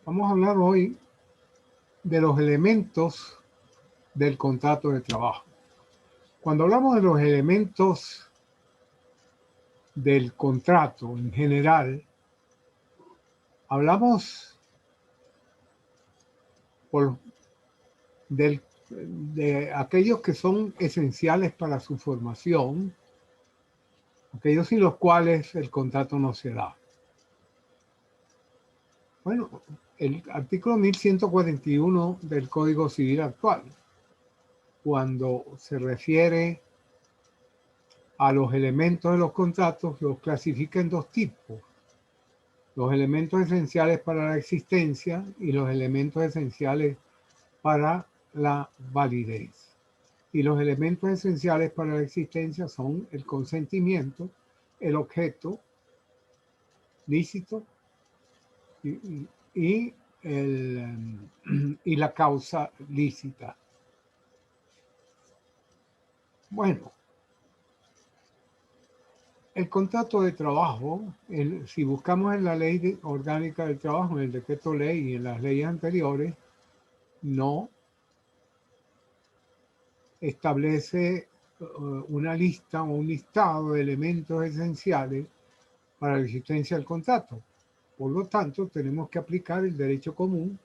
Vamos a hablar hoy de los elementos del contrato de trabajo. Cuando hablamos de los elementos del contrato en general, hablamos por, de aquellos que son esenciales para su formación, aquellos sin los cuales el contrato no se da. Bueno, el artículo 1141 del Código Civil actual, cuando se refiere a los elementos de los contratos, los clasifica en dos tipos: los elementos esenciales para la existencia y los elementos esenciales para la validez. Y los elementos esenciales para la existencia son el consentimiento, el objeto lícito y, y la causa lícita. Bueno, el contrato de trabajo, si buscamos en la ley orgánica del trabajo, en el decreto ley y en las leyes anteriores, no establece una lista o un listado de elementos esenciales para la existencia del contrato. Por lo tanto, tenemos que aplicar el derecho común,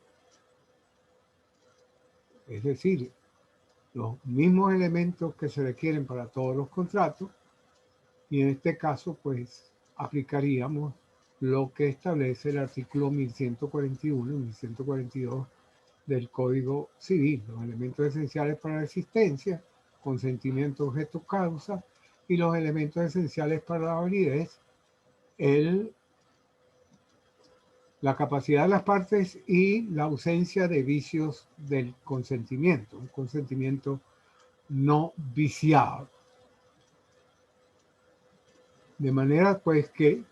es decir, los mismos elementos que se requieren para todos los contratos, y en este caso, pues, aplicaríamos lo que establece el artículo 1141 y 1142 del Código Civil, los elementos esenciales para la existencia, consentimiento, objeto, causa, y los elementos esenciales para la validez, la capacidad de las partes y la ausencia de vicios del consentimiento, un consentimiento no viciado. De manera pues que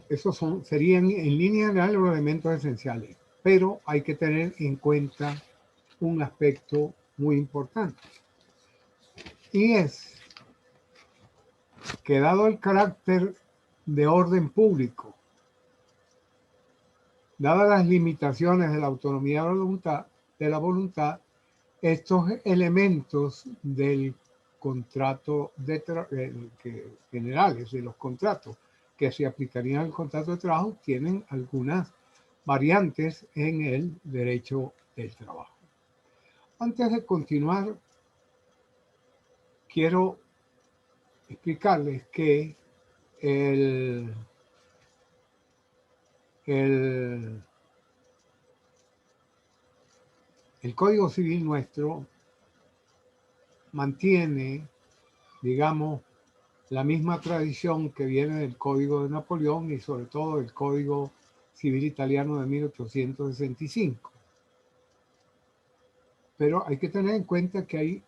esos serían en línea general los elementos esenciales, pero hay que tener en cuenta un aspecto muy importante, y es que dado el carácter de orden público, dadas las limitaciones de la autonomía de la voluntad, estos elementos del contrato generales de los contratos que se aplicarían al contrato de trabajo tienen algunas variantes en el derecho del trabajo. Antes de continuar, quiero explicarles que el Código Civil nuestro mantiene, digamos, la misma tradición que viene del Código de Napoleón y sobre todo del Código Civil Italiano de 1865. Pero hay que tener en cuenta que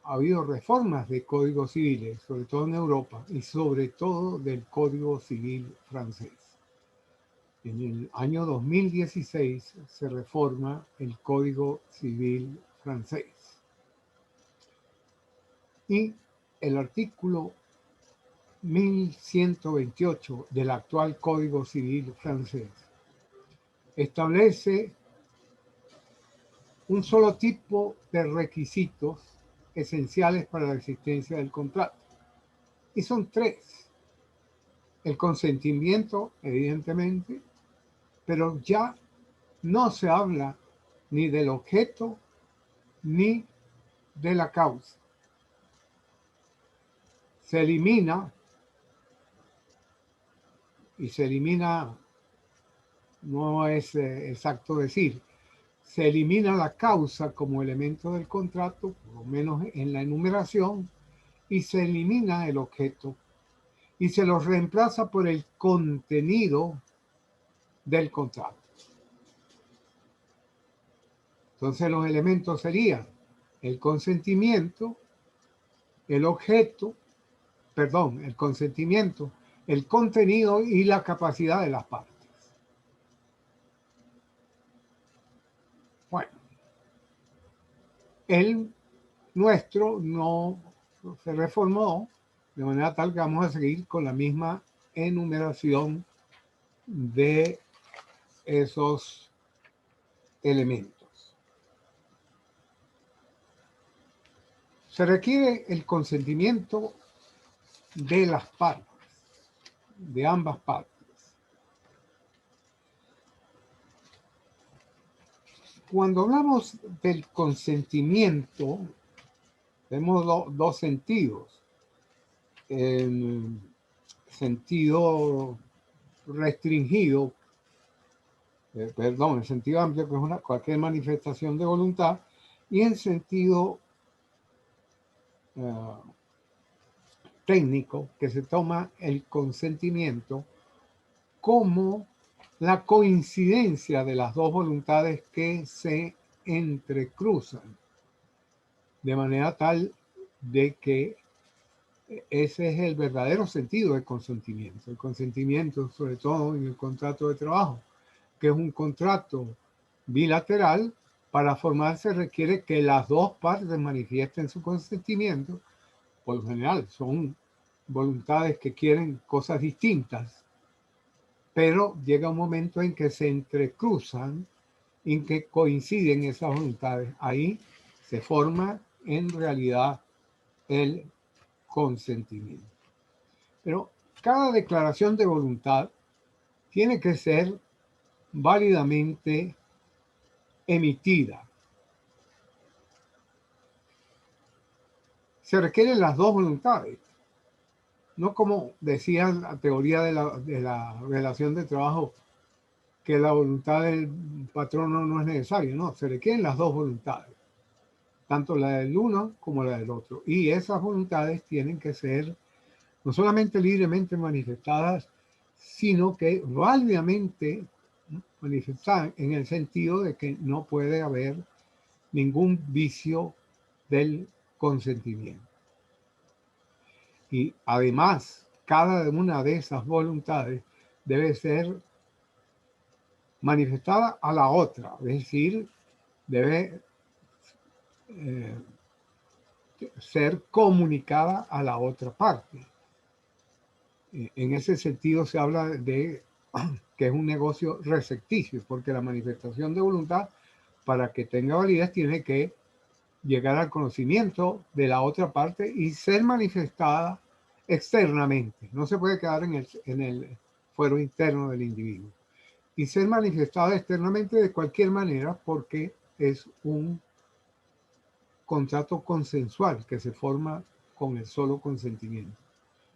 ha habido reformas de códigos civiles, sobre todo en Europa, y sobre todo del Código Civil francés. En el año 2016 se reforma el Código Civil francés. Y el artículo 1128 del actual Código Civil francés establece un solo tipo de requisitos esenciales para la existencia del contrato. Y son tres. El consentimiento, evidentemente, pero ya no se habla ni del objeto ni de la causa. Se elimina, y se elimina, no es exacto decir, se elimina la causa como elemento del contrato, por lo menos en la enumeración, y se elimina el objeto y se lo reemplaza por el contenido del contrato. Entonces los elementos serían el consentimiento, el objeto, perdón, el consentimiento, el contenido y la capacidad de las partes. Bueno, el nuestro no se reformó, De manera tal que vamos a seguir con la misma enumeración de esos elementos. Se requiere el consentimiento de las partes, de ambas partes. Cuando hablamos del consentimiento, tenemos dos sentidos. En sentido restringido, en sentido amplio, que es cualquier manifestación de voluntad, y en sentido técnico, que se toma el consentimiento como la coincidencia de las dos voluntades que se entrecruzan, de manera tal de que ese es el verdadero sentido del consentimiento. El consentimiento, sobre todo en el contrato de trabajo, que es un contrato bilateral, para formarse requiere que las dos partes manifiesten su consentimiento. Por lo general son voluntades que quieren cosas distintas, pero llega un momento en que se entrecruzan, en que coinciden esas voluntades. Ahí se forma en realidad el consentimiento. Pero cada declaración de voluntad tiene que ser válidamente emitida. Se requieren las dos voluntades, no como decía la teoría de la relación de trabajo, que la voluntad del patrono no es necesaria, no, se requieren las dos voluntades, tanto la del uno como la del otro. Y esas voluntades tienen que ser no solamente libremente manifestadas, sino que válidamente manifestadas, en el sentido de que no puede haber ningún vicio del consentimiento. Y además, cada una de esas voluntades debe ser manifestada a la otra, es decir, debe ser comunicada a la otra parte. En ese sentido se habla de que es un negocio recepticio, porque la manifestación de voluntad, para que tenga validez, tiene que llegar al conocimiento de la otra parte y ser manifestada externamente. No se puede quedar en el fuero interno del individuo. Y ser manifestada externamente de cualquier manera, porque es un contrato consensual que se forma con el solo consentimiento.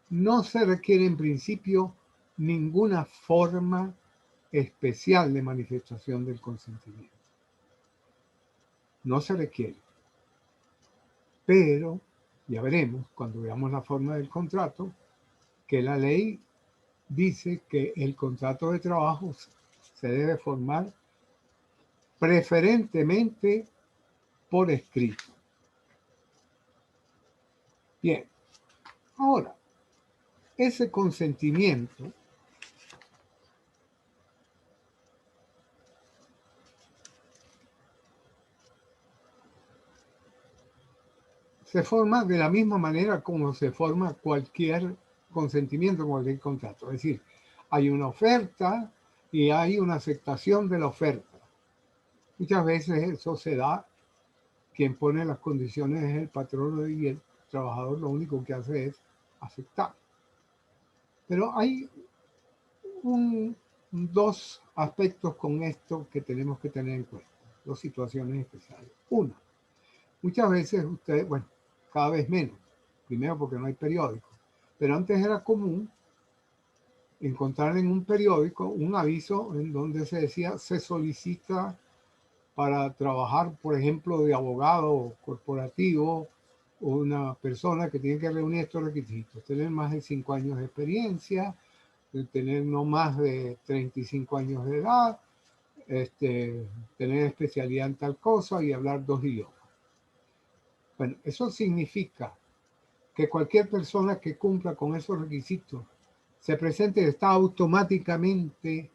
No se requiere en principio ninguna forma especial de manifestación del consentimiento. No se requiere. Pero ya veremos, cuando veamos la forma del contrato, que la ley dice que el contrato de trabajo se debe formar preferentemente por escrito. Bien, ahora, ese consentimiento se forma de la misma manera como se forma cualquier consentimiento, cualquier contrato. Es decir, hay una oferta y hay una aceptación de la oferta. Muchas veces eso se da, quien pone las condiciones es el patrono y el trabajador lo único que hace es aceptar. Pero hay dos aspectos con esto que tenemos que tener en cuenta, dos situaciones especiales. Una, muchas veces ustedes, bueno, cada vez menos, primero porque no hay periódico, pero antes era común encontrar en un periódico un aviso en donde se decía se solicita para trabajar, por ejemplo, de abogado corporativo, una persona que tiene que reunir estos requisitos: tener más de 5 años de experiencia, tener no más de 35 años de edad, tener especialidad en tal cosa y hablar 2 idiomas. Bueno, eso significa que cualquier persona que cumpla con esos requisitos se presente y está automáticamente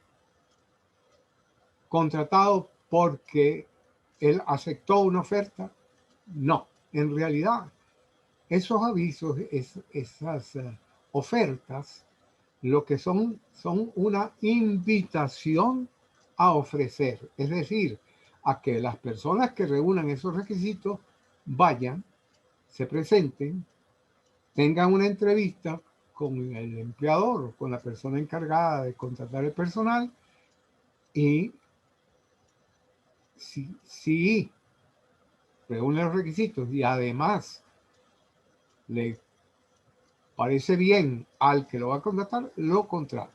contratado porque él aceptó una oferta. No, en realidad esos avisos, esas ofertas, lo que son una invitación a ofrecer, es decir, a que las personas que reúnan esos requisitos vayan, se presenten, tengan una entrevista con el empleador, con la persona encargada de contratar el personal, y si reúne los requisitos y además le parece bien al que lo va a contratar, lo contrata.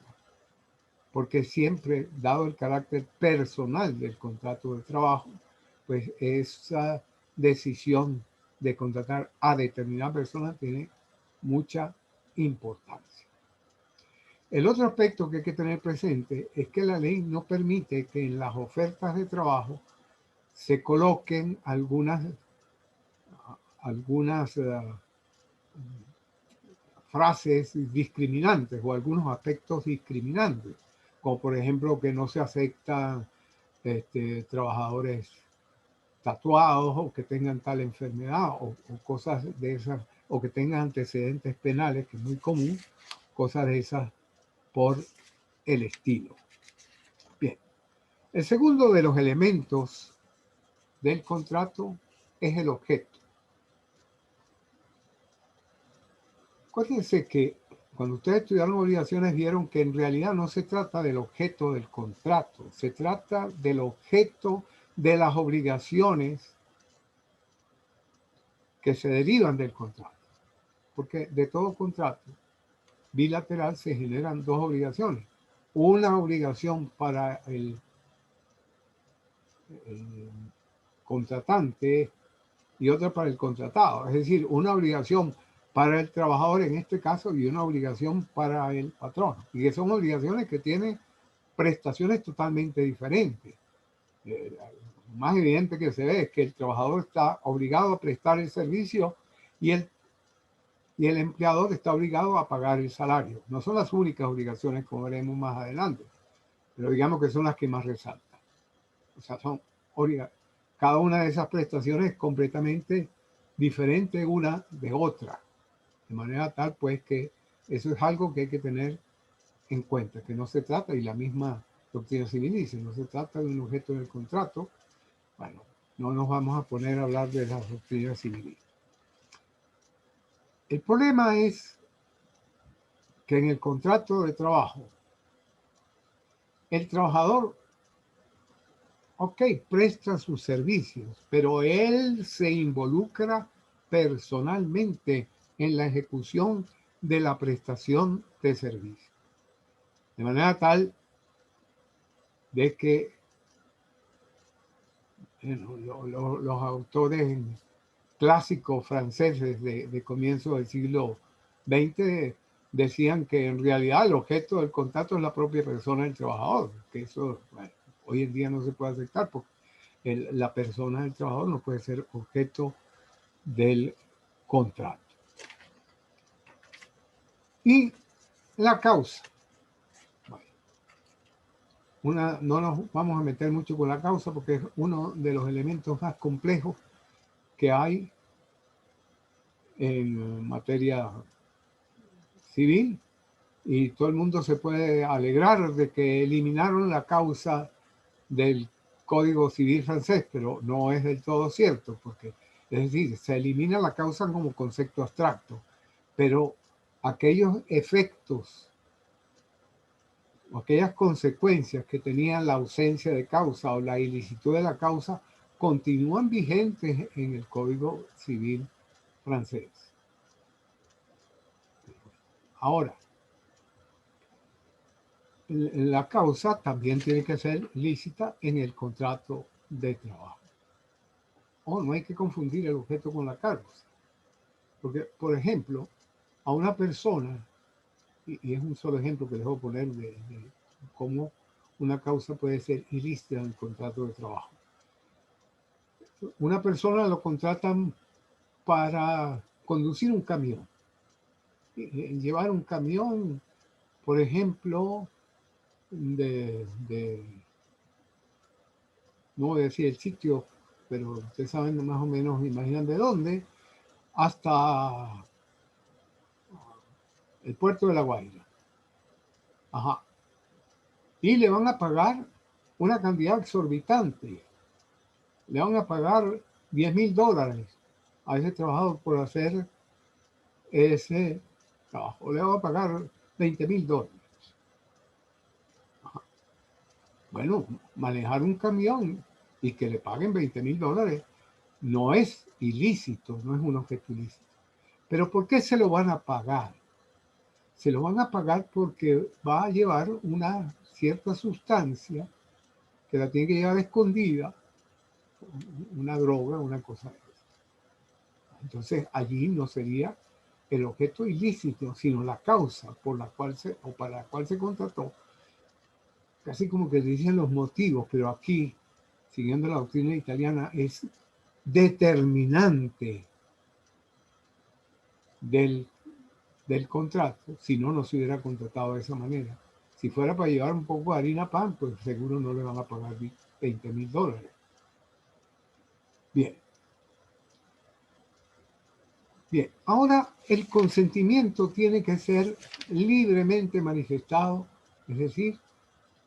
Porque siempre, dado el carácter personal del contrato de trabajo, pues esa decisión de contratar a determinada persona tiene mucha importancia. El otro aspecto que hay que tener presente es que la ley no permite que en las ofertas de trabajo se coloquen algunas frases discriminantes o algunos aspectos discriminantes, como por ejemplo que no se aceptan trabajadores tatuados o que tengan tal enfermedad o cosas de esas, o que tengan antecedentes penales, que es muy común, cosas de esas por el estilo. Bien, el segundo de los elementos del contrato es el objeto. Acuérdense que cuando ustedes estudiaron obligaciones vieron que en realidad no se trata del objeto del contrato, se trata del objeto de las obligaciones que se derivan del contrato. Porque de todo contrato bilateral se generan dos obligaciones. Una obligación para el contratante y otra para el contratado. Es decir, una obligación para el trabajador en este caso y una obligación para el patrón. Y que son obligaciones que tienen prestaciones totalmente diferentes. Lo más evidente que se ve es que el trabajador está obligado a prestar el servicio y el empleador está obligado a pagar el salario. No son las únicas obligaciones, como veremos más adelante, pero digamos que son las que más resaltan. O sea, cada una de esas prestaciones es completamente diferente una de otra. De manera tal, pues, que eso es algo que hay que tener en cuenta, que no se trata, y la misma doctrina civil dice, no se trata de un objeto del contrato. Bueno, no nos vamos a poner a hablar de las doctrinas civiles. El problema es que en el contrato de trabajo, el trabajador, ok, presta sus servicios, pero él se involucra personalmente en la ejecución de la prestación de servicio. De manera tal de que los autores clásicos franceses de comienzo del siglo XX decían que en realidad el objeto del contrato es la propia persona del trabajador, que eso, bueno, hoy en día no se puede aceptar porque la persona del trabajador no puede ser objeto del contrato. Y la causa. Bueno, no nos vamos a meter mucho con la causa porque es uno de los elementos más complejos que hay en materia civil, y todo el mundo se puede alegrar de que eliminaron la causa del Código Civil francés, pero no es del todo cierto, porque es decir, se elimina la causa como concepto abstracto, pero aquellos efectos o aquellas consecuencias que tenían la ausencia de causa o la ilicitud de la causa continúan vigentes en el Código Civil francés. Ahora, la causa también tiene que ser lícita en el contrato de trabajo. No hay que confundir el objeto con la causa. Porque, por ejemplo, a una persona, y es un solo ejemplo que les voy a poner de cómo una causa puede ser ilícita en el contrato de trabajo. Una persona lo contratan para conducir un camión. Llevar un camión, por ejemplo, no voy a decir el sitio, pero ustedes saben más o menos, imaginan de dónde, hasta el puerto de La Guaira. Ajá. Y le van a pagar una cantidad exorbitante. Le van a pagar $10,000 a ese trabajador por hacer ese trabajo. Le van a pagar $20,000. Ajá. Bueno, manejar un camión y que le paguen $20,000 no es ilícito, no es un objeto ilícito. Pero ¿por qué se lo van a pagar? Se lo van a pagar porque va a llevar una cierta sustancia que la tiene que llevar escondida, una droga, una cosa de esa. Entonces allí no sería el objeto ilícito, sino la causa por la cual o para la cual se contrató. Casi como que dicen los motivos, pero aquí, siguiendo la doctrina italiana, es determinante del contrato, si no, no se hubiera contratado de esa manera. Si fuera para llevar un poco de harina pan, pues seguro no le van a pagar $20,000. Bien. Bien, ahora el consentimiento tiene que ser libremente manifestado, es decir,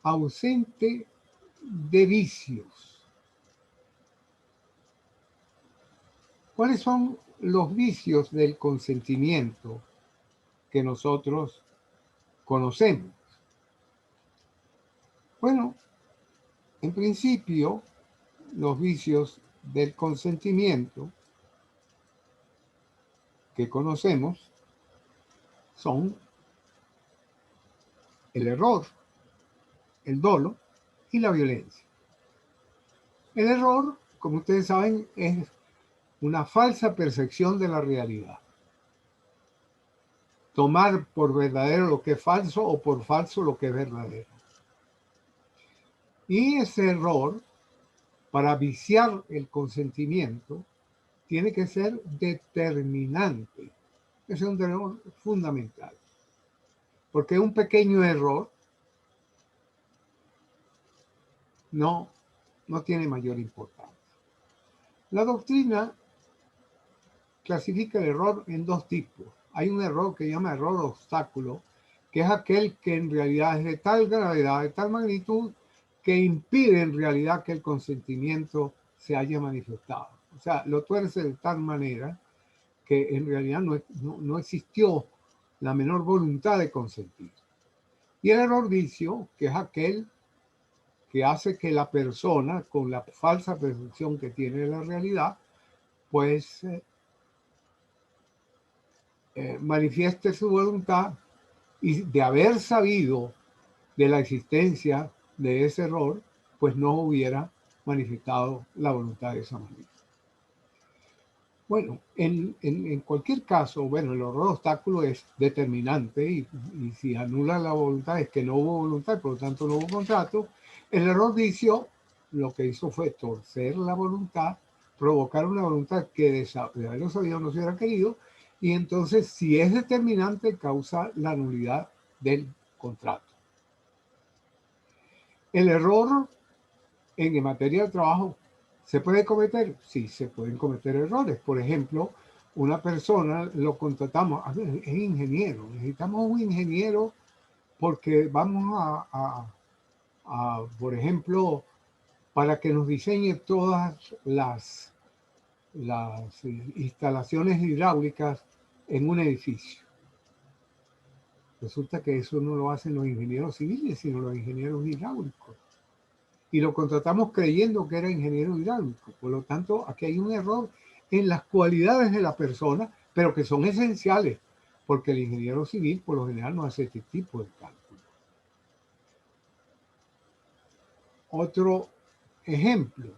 ausente de vicios. ¿Cuáles son los vicios del consentimiento que nosotros conocemos? Bueno, en principio, los vicios del consentimiento que conocemos son el error, el dolo y la violencia. El error, como ustedes saben, es una falsa percepción de la realidad. Tomar por verdadero lo que es falso o por falso lo que es verdadero. Y ese error, para viciar el consentimiento, tiene que ser determinante. Ese es un error fundamental. Porque un pequeño error no tiene mayor importancia. La doctrina clasifica el error en dos tipos. Hay un error que llama error obstáculo, que es aquel que en realidad es de tal gravedad, de tal magnitud, que impide en realidad que el consentimiento se haya manifestado. O sea, lo tuerce de tal manera que en realidad no existió la menor voluntad de consentir. Y el error vicio, que es aquel que hace que la persona, con la falsa percepción que tiene de la realidad, pues manifieste su voluntad, y de haber sabido de la existencia de ese error, pues no hubiera manifestado la voluntad de esa manera. Bueno, en cualquier caso, bueno, el error obstáculo es determinante y si anula la voluntad es que no hubo voluntad, por lo tanto no hubo contrato. El error vicio lo que hizo fue torcer la voluntad, provocar una voluntad que de haberlo sabido no se hubiera querido, y entonces si es determinante causa la nulidad del contrato. El error en materia de trabajo, ¿se puede cometer? Sí, se pueden cometer errores. Por ejemplo, una persona lo contratamos, es ingeniero, necesitamos un ingeniero porque vamos por ejemplo, para que nos diseñe todas las instalaciones hidráulicas en un edificio. Resulta que eso no lo hacen los ingenieros civiles, sino los ingenieros hidráulicos. Y lo contratamos creyendo que era ingeniero hidráulico. Por lo tanto, aquí hay un error en las cualidades de la persona, pero que son esenciales, porque el ingeniero civil por lo general no hace este tipo de cálculo. Otro ejemplo.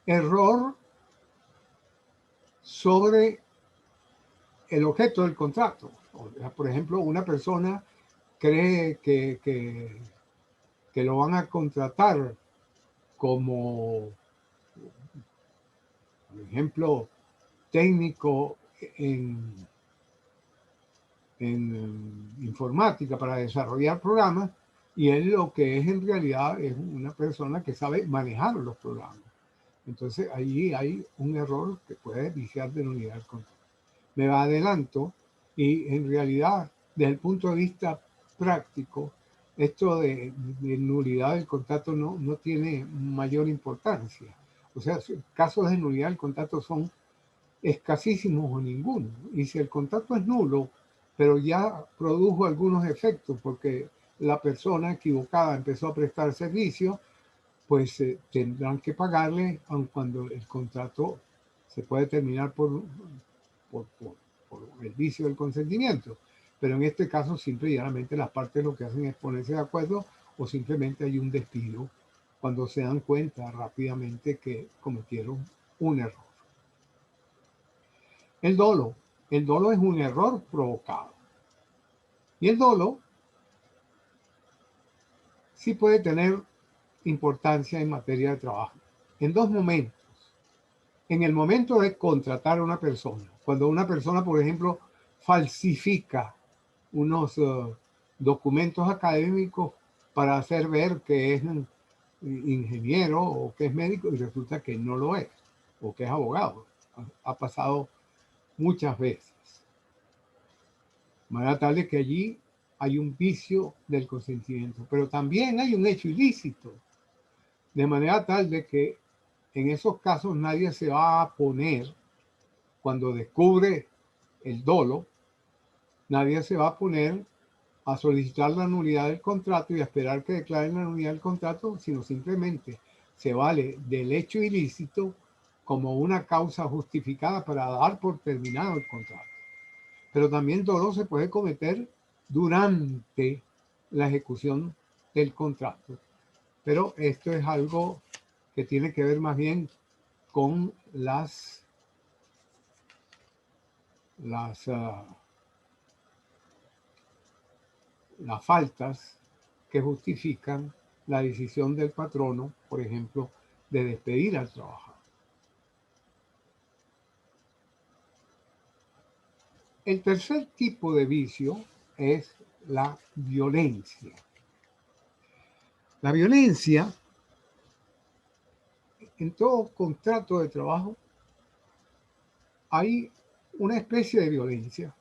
Error sobre el objeto del contrato. Por ejemplo, una persona cree que lo van a contratar como, por ejemplo, técnico en informática para desarrollar programas, y él lo que es en realidad es una persona que sabe manejar los programas. Entonces allí hay un error que puede viciar de nulidad del contrato. Me adelanto y en realidad, desde el punto de vista práctico, esto de nulidad del contrato no tiene mayor importancia. O sea, casos de nulidad del contrato son escasísimos o ninguno. Y si el contrato es nulo, pero ya produjo algunos efectos porque la persona equivocada empezó a prestar servicio, pues tendrán que pagarle aun cuando el contrato se puede terminar por, por, por el vicio del consentimiento. Pero en este caso, simple y llanamente, las partes lo que hacen es ponerse de acuerdo o simplemente hay un despido cuando se dan cuenta rápidamente que cometieron un error. El dolo. El dolo es un error provocado. Y el dolo sí puede tener importancia en materia de trabajo. En dos momentos. En el momento de contratar a una persona, cuando una persona, por ejemplo, falsifica unos documentos académicos para hacer ver que es ingeniero o que es médico y resulta que no lo es, o que es abogado. Ha pasado muchas veces. De manera tal de que allí hay un vicio del consentimiento, pero también hay un hecho ilícito, de manera tal de que en esos casos nadie se va a poner, cuando descubre el dolo, nadie se va a poner a solicitar la nulidad del contrato y a esperar que declaren la nulidad del contrato, sino simplemente se vale del hecho ilícito como una causa justificada para dar por terminado el contrato. Pero también dolo se puede cometer durante la ejecución del contrato. Pero esto es algo que tiene que ver más bien con las faltas que justifican la decisión del patrono, por ejemplo, de despedir al trabajador. El tercer tipo de vicio es la violencia. La violencia, en todo contrato de trabajo, hay una especie de violencia.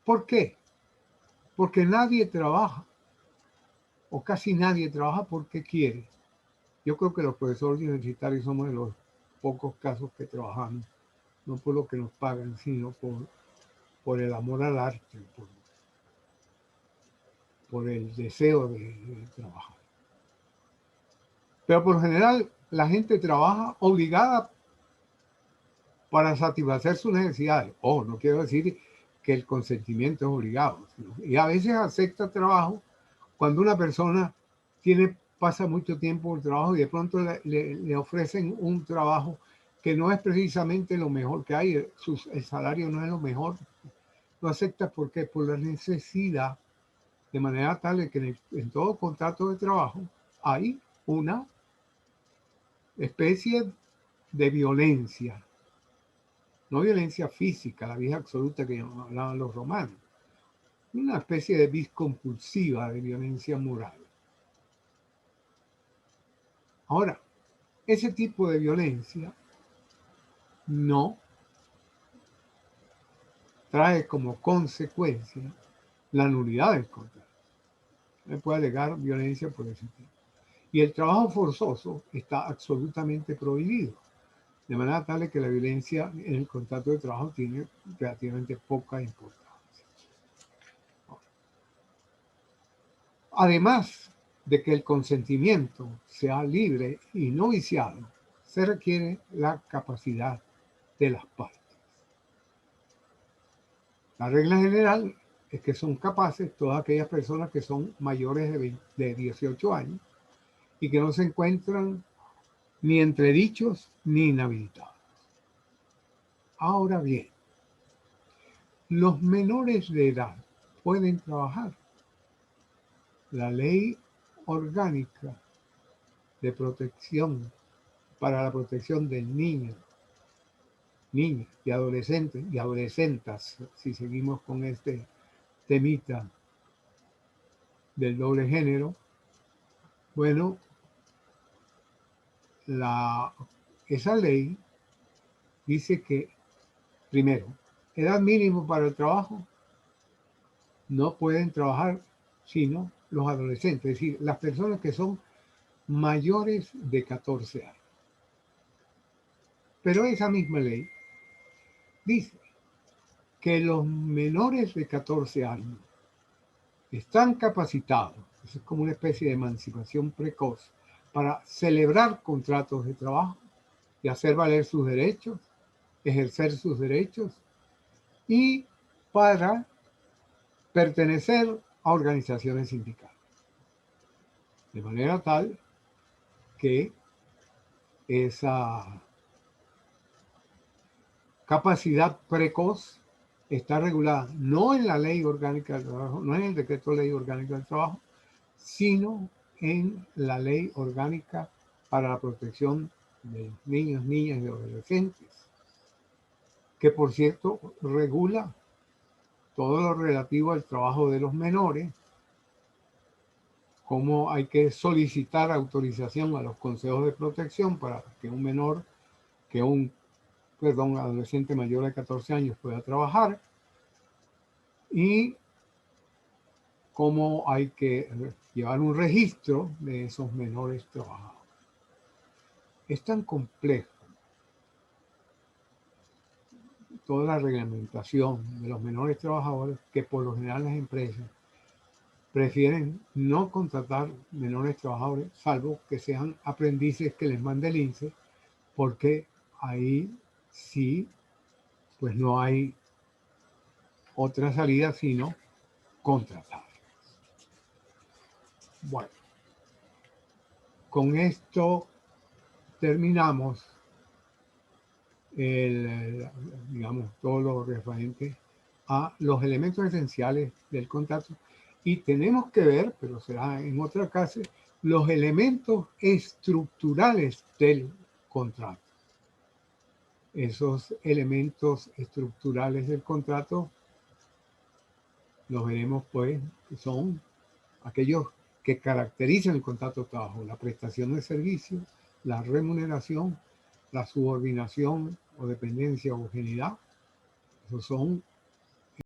¿Por qué? Porque nadie trabaja, o casi nadie trabaja porque quiere. Yo creo que los profesores universitarios somos de los pocos casos que trabajamos, no por lo que nos pagan, sino por el amor al arte, por el deseo de trabajar. Pero por lo general la gente trabaja obligada para satisfacer sus necesidades. No quiero decir que el consentimiento es obligado. Y a veces acepta trabajo cuando una persona pasa mucho tiempo en el trabajo y de pronto le ofrecen un trabajo que no es precisamente lo mejor que hay, el salario no es lo mejor. Lo acepta porque por la necesidad, de manera tal que en todo contrato de trabajo hay una especie de violencia, no violencia física, la vieja absoluta que hablaban los romanos, una especie de vis compulsiva de violencia moral. Ahora, ese tipo de violencia no trae como consecuencia la nulidad del contrato. Se puede alegar violencia por ese tipo. Y el trabajo forzoso está absolutamente prohibido. De manera tal que la violencia en el contrato de trabajo tiene relativamente poca importancia. Además de que el consentimiento sea libre y no viciado, se requiere la capacidad de las partes. La regla general es que son capaces todas aquellas personas que son mayores de 18 años y que no se encuentran ni entredichos ni inhabilitados. Ahora bien, los menores de edad pueden trabajar. La ley orgánica de protección para la protección del niño, niñas y adolescentes y adolescentas, si seguimos con este temita del doble género, bueno, esa ley dice que, primero, edad mínima para el trabajo, no pueden trabajar sino los adolescentes, es decir, las personas que son mayores de 14 años. Pero esa misma ley dice que los menores de 14 años están capacitados, eso es como una especie de emancipación precoz, para celebrar contratos de trabajo y hacer valer sus derechos, ejercer sus derechos y para pertenecer a organizaciones sindicales. De manera tal que esa capacidad precoz está regulada no en la Ley Orgánica del Trabajo, no en el Decreto de Ley Orgánica del Trabajo, sino en la Ley Orgánica para la Protección de los Niños, Niñas y Adolescentes, que por cierto regula todo lo relativo al trabajo de los menores, cómo hay que solicitar autorización a los consejos de protección para que un menor, que un adolescente mayor de 14 años pueda trabajar, y cómo hay que llevar un registro de esos menores trabajadores. Es tan complejo toda la reglamentación de los menores trabajadores que por lo general las empresas prefieren no contratar menores trabajadores, salvo que sean aprendices que les mande el INSEE, porque ahí sí, pues no hay otra salida sino contratar. Bueno, con esto terminamos digamos, todo lo referente a los elementos esenciales del contrato, y tenemos que ver, pero será en otra clase, los elementos estructurales del contrato. Esos elementos estructurales del contrato los veremos, pues, que son aquellos que caracterizan el contrato de trabajo: la prestación de servicios, la remuneración, la subordinación o dependencia o homogeneidad. Esos son